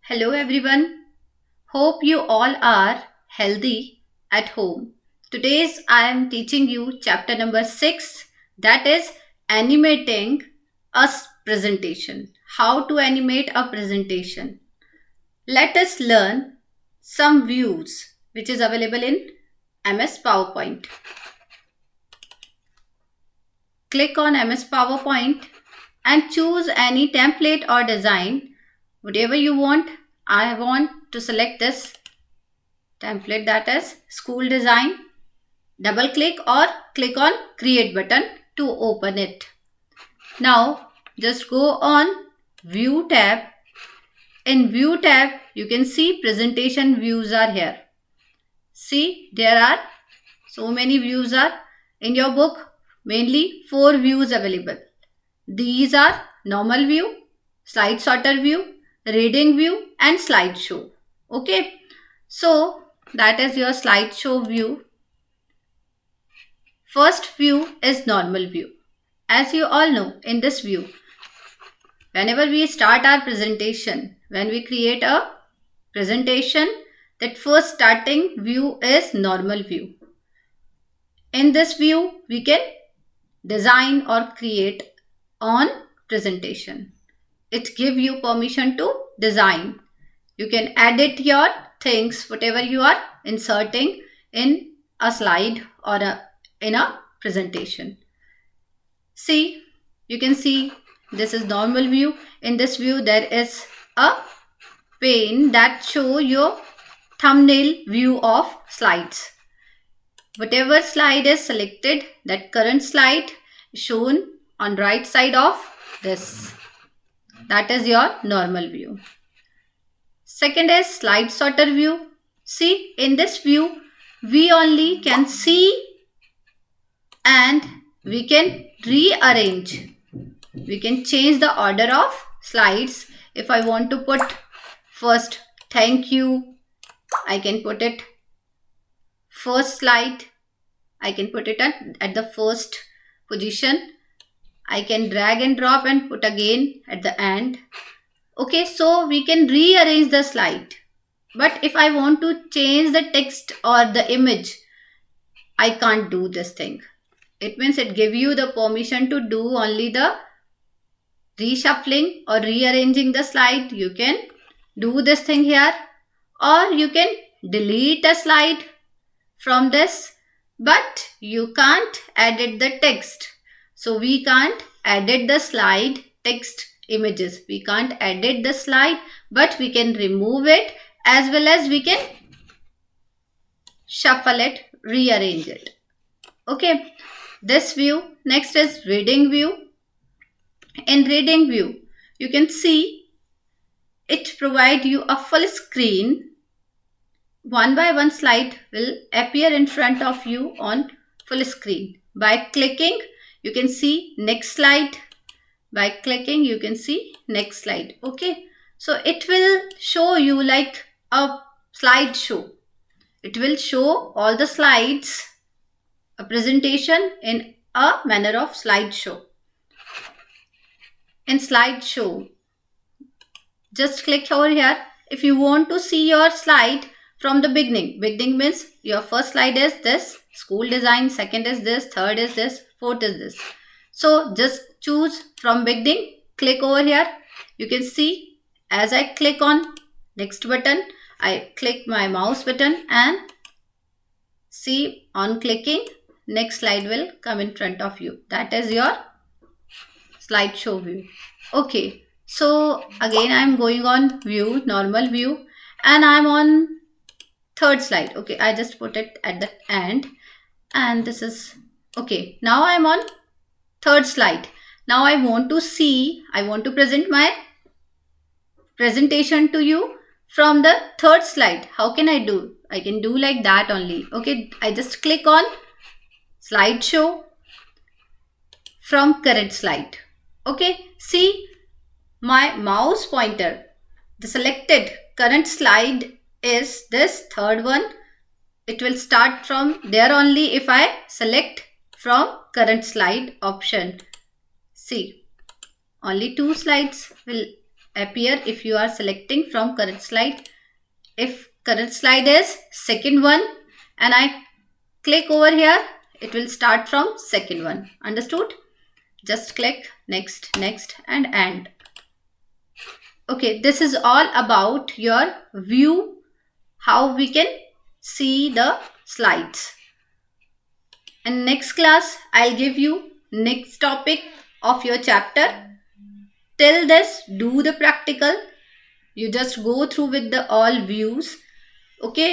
Hello everyone. Hope you all are healthy at home. Today's I am teaching you chapter number 6, that is animating a presentation. How to animate a presentation. Let us learn some views which is available in MS PowerPoint. Click on MS PowerPoint and choose any template or design, whatever you want. I want to select this template, that is school design. Double click or click on create button to open it. Now just go on view tab. In view tab you can see presentation views are here. See, there are so many views are in your book. Mainly 4 views available. These are normal view, slide sorter view, reading view and slideshow. Okay, so that is your slideshow view. First view is normal view. As you all know, in this view, whenever we start our presentation, when we create a presentation, that first starting view is normal view. In this view, we can design or create on presentation. It gives you permission to design. You can edit your things, whatever you are inserting in a slide or in a presentation. See, you can see this is normal view. In this view, there is a pane that show your thumbnail view of slides. Whatever slide is selected, that current slide is shown on right side of this. That is your normal view. Second is slide sorter view. See, in this view, we only can see and we can rearrange. We can change the order of slides. If I want to put first thank you, I can put it first slide. I can put it at the first position. I can drag and drop and put again at the end. Okay, so we can rearrange the slide. But if I want to change the text or the image, I can't do this thing. It means it gives you the permission to do only the reshuffling or rearranging the slide. You can do this thing here, or you can delete a slide from this, but you can't edit the text. So we can't edit the slide text images. We can't edit the slide, but we can remove it, as well as we can shuffle it, rearrange it. Okay, this view. Next is reading view. In reading view, you can see it provide you a full screen. One by one slide will appear in front of you on full screen. By clicking, you can see next slide. By clicking, you can see next slide. Okay, so it will show you like a slideshow. It will show all the slides, a presentation in a manner of slideshow. In slideshow, just click over here. If you want to see your slide from the beginning means your first slide is this school design, second is this, third is this, fourth is this. So just choose from beginning, click over here. You can see as I click on next button, I click my mouse button and see on clicking, next slide will come in front of you. That is your slideshow view. Okay, so again I am going on view, normal view, and I am on third slide. Okay, I just put it at the end, and this is okay. Now I am on third slide. Now I want to present my presentation to you from the third slide. How can I do? I can do like that only. Okay, I just click on slideshow from current slide. Okay, see my mouse pointer, the selected current slide is this third one. It will start from there only if I select from current slide option. See, only 2 slides will appear if you are selecting from current slide. If current slide is second one and I click over here, it will start from second one. Understood? Just click next, next, and end. Okay, this is all about your view, how we can see the slides. And next class, I'll give you next topic of your chapter. Till this, do the practical. You just go through with the all views. Okay.